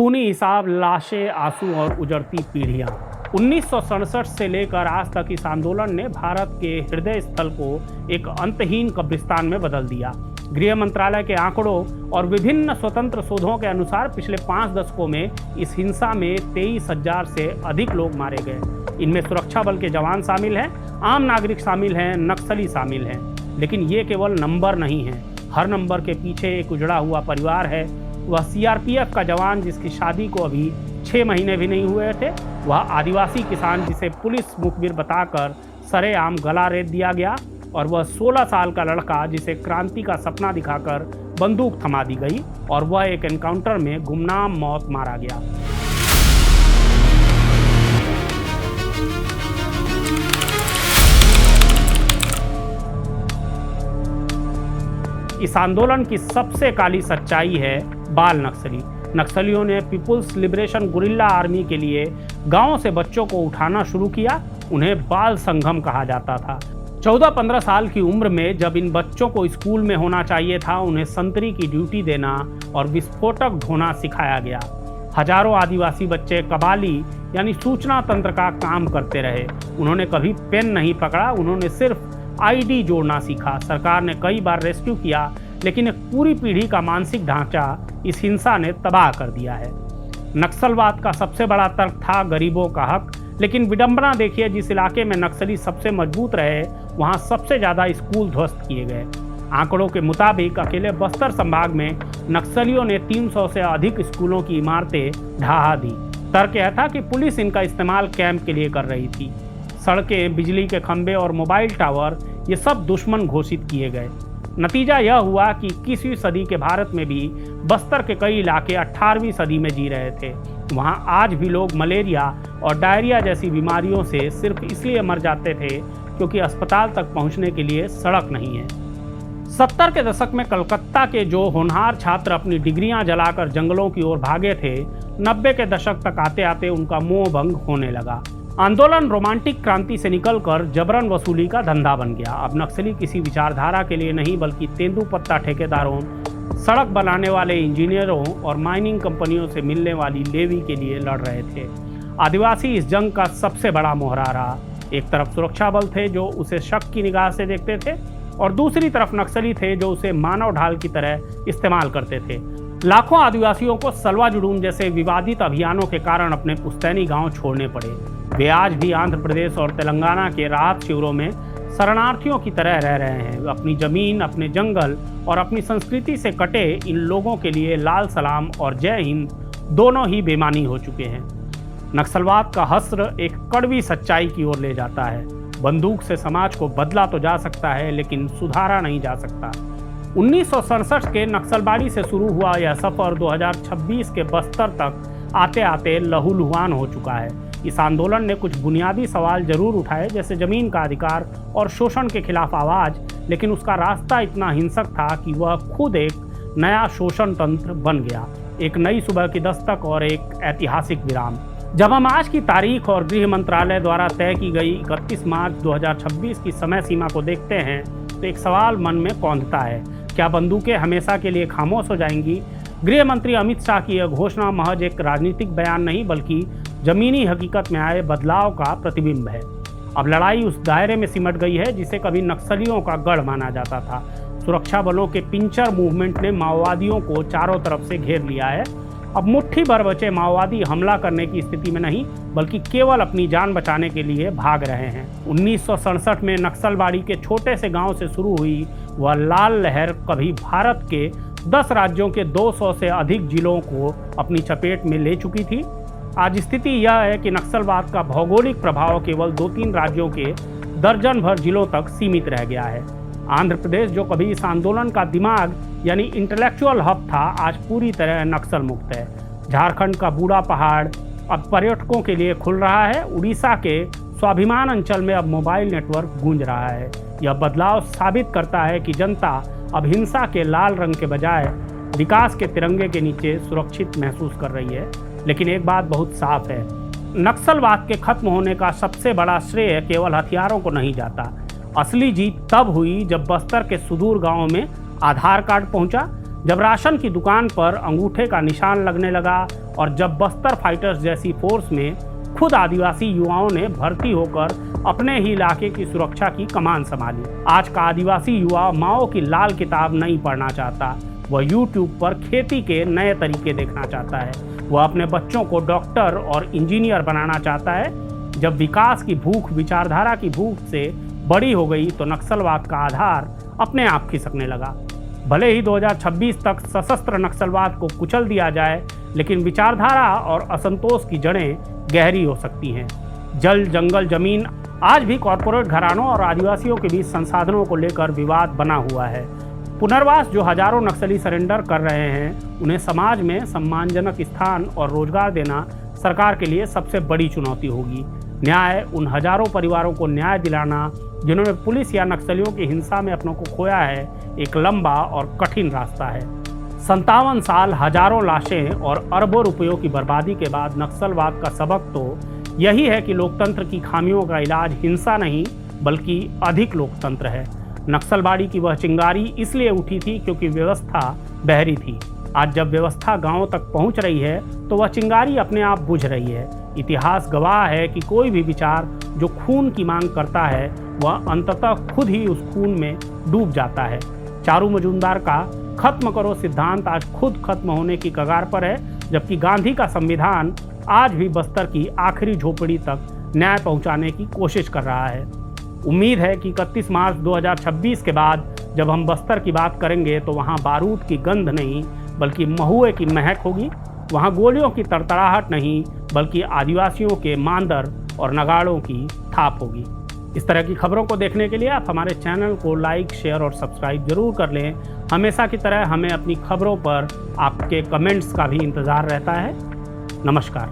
खूनी हिसाब, लाशें, आंसू और उजड़ती पीढ़ियां। 1967 से लेकर आज तक इस आंदोलन ने भारत के हृदय स्थल को एक अंतहीन कब्रिस्तान में बदल दिया। गृह मंत्रालय के आंकड़ों और विभिन्न स्वतंत्र शोधों के अनुसार पिछले 5 दशकों में इस हिंसा में 23,000 से अधिक लोग मारे गए। इनमें सुरक्षा बल के जवान शामिल हैं, आम नागरिक शामिल हैं, नक्सली शामिल हैं। लेकिन ये केवल नंबर नहीं है, हर नंबर के पीछे एक उजड़ा हुआ परिवार है। वह सीआरपीएफ का जवान जिसकी शादी को अभी 6 महीने भी नहीं हुए थे, वह आदिवासी किसान जिसे पुलिस मुखबिर बताकर सरेआम गला रेत दिया गया, और वह 16 साल का लड़का जिसे क्रांति का सपना दिखाकर बंदूक थमा दी गई और वह एक एनकाउंटर में गुमनाम मौत मारा गया। इस आंदोलन की सबसे काली सच्चाई है बाल नक्सली। नक्सलियों ने पीपुल्स लिबरेशन गुरिल्ला आर्मी के लिए गांवों से बच्चों को उठाना शुरू किया। उन्हें बाल संगम कहा जाता था। 14-15 साल की उम्र में जब इन बच्चों को स्कूल में होना चाहिए था, उन्हें संतरी की ड्यूटी देना और विस्फोटक ढोना सिखाया गया। हजारों आदिवासी बच्चे कबाली यानी सूचना तंत्र का काम करते रहे। उन्होंने कभी पेन नहीं पकड़ा, उन्होंने सिर्फ आईडी जोड़ना सीखा। सरकार ने कई बार रेस्क्यू किया, लेकिन एक पूरी पीढ़ी का मानसिक ढांचा इस हिंसा ने तबाह कर दिया है। नक्सलवाद का सबसे बड़ा तर्क था गरीबों का हक, लेकिन विडंबना देखिए, जिस इलाके में नक्सली सबसे मजबूत रहे वहां सबसे ज्यादा स्कूल ध्वस्त किए गए। आंकड़ों के मुताबिक अकेले बस्तर संभाग में नक्सलियों ने 300 से अधिक स्कूलों की इमारतें ढहा दी। तर्क यह था कि पुलिस इनका इस्तेमाल कैंप के लिए कर रही थी। सड़कें, बिजली के खंभे और मोबाइल टावर ये सब दुश्मन घोषित किए गए। नतीजा यह हुआ कि 21वीं सदी के भारत में भी बस्तर के कई इलाके 18वीं सदी में जी रहे थे। वहां आज भी लोग मलेरिया और डायरिया जैसी बीमारियों से सिर्फ इसलिए मर जाते थे क्योंकि अस्पताल तक पहुंचने के लिए सड़क नहीं है। 70 के दशक में कलकत्ता के जो होनहार छात्र अपनी डिग्रियां जलाकर जंगलों की ओर भागे थे, 90 के दशक तक आते आते उनका मोह भंग होने लगा। आंदोलन रोमांटिक क्रांति से निकलकर जबरन वसूली का धंधा बन गया। अब नक्सली किसी विचारधारा के लिए नहीं बल्कि तेंदुपत्ता ठेकेदारों, सड़क बनाने वाले इंजीनियरों और माइनिंग कंपनियों से मिलने वाली लेवी के लिए लड़ रहे थे। आदिवासी इस जंग का सबसे बड़ा मोहरा रहा। एक तरफ सुरक्षा बल थे जो उसे शक की निगाह से देखते थे, और दूसरी तरफ नक्सली थे जो उसे मानव ढाल की तरह इस्तेमाल करते थे। लाखों आदिवासियों को सलवा जुडूम जैसे विवादित अभियानों के कारण अपने पुश्तैनी गांव छोड़ने पड़े। वे आज भी आंध्र प्रदेश और तेलंगाना के राहत शिविरों में शरणार्थियों की तरह रह रहे हैं। अपनी जमीन, अपने जंगल और अपनी संस्कृति से कटे इन लोगों के लिए लाल सलाम और जय हिंद दोनों ही बेमानी हो चुके हैं। नक्सलवाद का हस्र एक कड़वी सच्चाई की ओर ले जाता है। बंदूक से समाज को बदला तो जा सकता है, लेकिन सुधारा नहीं जा सकता। 1967 के नक्सलबाड़ी से शुरू हुआ यह सफर 2026 के बस्तर तक आते आते लहूलुहान हो चुका है। इस आंदोलन ने कुछ बुनियादी सवाल जरूर उठाए, जैसे जमीन का अधिकार और शोषण के खिलाफ आवाज, लेकिन उसका रास्ता इतना हिंसक था कि वह खुद एक नया शोषण तंत्र बन गया। एक नई सुबह की दस्तक और एक ऐतिहासिक विराम। जब हम आज की तारीख और गृह मंत्रालय द्वारा तय की गई 31 मार्च 2026 की समय सीमा को देखते हैं तो एक सवाल मन में कौंधता है, क्या बंदूकें हमेशा के लिए खामोश हो जाएंगी? गृह मंत्री अमित शाह की यह घोषणा महज एक राजनीतिक बयान नहीं बल्कि जमीनी हकीकत में आए बदलाव का प्रतिबिंब है। अब लड़ाई उस दायरे में सिमट गई है जिसे कभी नक्सलियों का गढ़ माना जाता था। सुरक्षा बलों के पिंचर मूवमेंट ने माओवादियों को चारों तरफ से घेर लिया है। अब मुट्ठी भर बचे माओवादी हमला करने की स्थिति में नहीं बल्कि केवल अपनी जान बचाने के लिए भाग रहे हैं। 1967 में नक्सलबाड़ी के छोटे से गांव से शुरू हुई वह लाल लहर कभी भारत के 10 राज्यों के 200 से अधिक जिलों को अपनी चपेट में ले चुकी थी। आज स्थिति यह है कि नक्सलवाद का भौगोलिक प्रभाव केवल 2-3 राज्यों के दर्जन भर जिलों तक सीमित रह गया है। आंध्र प्रदेश जो कभी इस आंदोलन का दिमाग यानी इंटेलेक्चुअल हब था, आज पूरी तरह नक्सल मुक्त है। झारखंड का बूढ़ा पहाड़ अब पर्यटकों के लिए खुल रहा है। उड़ीसा के स्वाभिमान अंचल में अब मोबाइल नेटवर्क गूंज रहा है। यह बदलाव साबित करता है कि जनता अब हिंसा के लाल रंग के बजाय विकास के तिरंगे के नीचे सुरक्षित महसूस कर रही है। लेकिन एक बात बहुत साफ है, नक्सलवाद के खत्म होने का सबसे बड़ा श्रेय केवल हथियारों को नहीं जाता। असली जीत तब हुई जब बस्तर के सुदूर गांवों में आधार कार्ड पहुंचा, जब राशन की दुकान पर अंगूठे का निशान लगने लगा और जब बस्तर फाइटर्स जैसी फोर्स में खुद आदिवासी युवाओं ने भर्ती होकर अपने ही इलाके की सुरक्षा की कमान संभाली। आज का आदिवासी युवा माओ की लाल किताब नहीं पढ़ना चाहता, वह यूट्यूब पर खेती के नए तरीके देखना चाहता है। वह अपने बच्चों को डॉक्टर और इंजीनियर बनाना चाहता है। जब विकास की भूख विचारधारा की भूख से बड़ी हो गई तो नक्सलवाद का आधार अपने आप खिसकने लगा। भले ही 2026 तक सशस्त्र नक्सलवाद को कुचल दिया जाए, लेकिन विचारधारा और असंतोष की जड़ें गहरी हो सकती हैं। जल, जंगल, जमीन आज भी कॉरपोरेट घरानों और आदिवासियों के बीच संसाधनों को लेकर विवाद बना हुआ है। पुनर्वास जो हजारों नक्सली सरेंडर कर रहे हैं, उन्हें समाज में सम्मानजनक स्थान और रोजगार देना सरकार के लिए सबसे बड़ी चुनौती होगी। न्याय उन हजारों परिवारों को न्याय दिलाना जिन्होंने पुलिस या नक्सलियों की हिंसा में अपनों को खोया है, एक लंबा और कठिन रास्ता है। 57 साल, हजारों लाशें और अरबों रुपयों की बर्बादी के बाद नक्सलवाद का सबक तो यही है कि लोकतंत्र की खामियों का इलाज हिंसा नहीं बल्कि अधिक लोकतंत्र है। नक्सलवादी की वह चिंगारी इसलिए उठी थी क्योंकि व्यवस्था बहरी थी। आज जब व्यवस्था गांवों तक पहुंच रही है तो वह चिंगारी अपने आप बुझ रही है। इतिहास गवाह है कि कोई भी विचार जो खून की मांग करता है वह अंततः खुद ही उस खून में डूब जाता है। चारू मजूमदार का खत्म करो सिद्धांत आज खुद खत्म होने की कगार पर है, जबकि गांधी का संविधान आज भी बस्तर की आखिरी झोपड़ी तक न्याय पहुंचाने की कोशिश कर रहा है। उम्मीद है कि 31 मार्च 2026 के बाद जब हम बस्तर की बात करेंगे तो वहां बारूद की गंध नहीं बल्कि महुए की महक होगी। वहां गोलियों की तड़तड़ाहट नहीं बल्कि आदिवासियों के मांदर और नगाड़ों की थाप होगी। इस तरह की खबरों को देखने के लिए आप हमारे चैनल को लाइक, शेयर और सब्सक्राइब जरूर कर लें। हमेशा की तरह हमें अपनी खबरों पर आपके कमेंट्स का भी इंतज़ार रहता है। नमस्कार।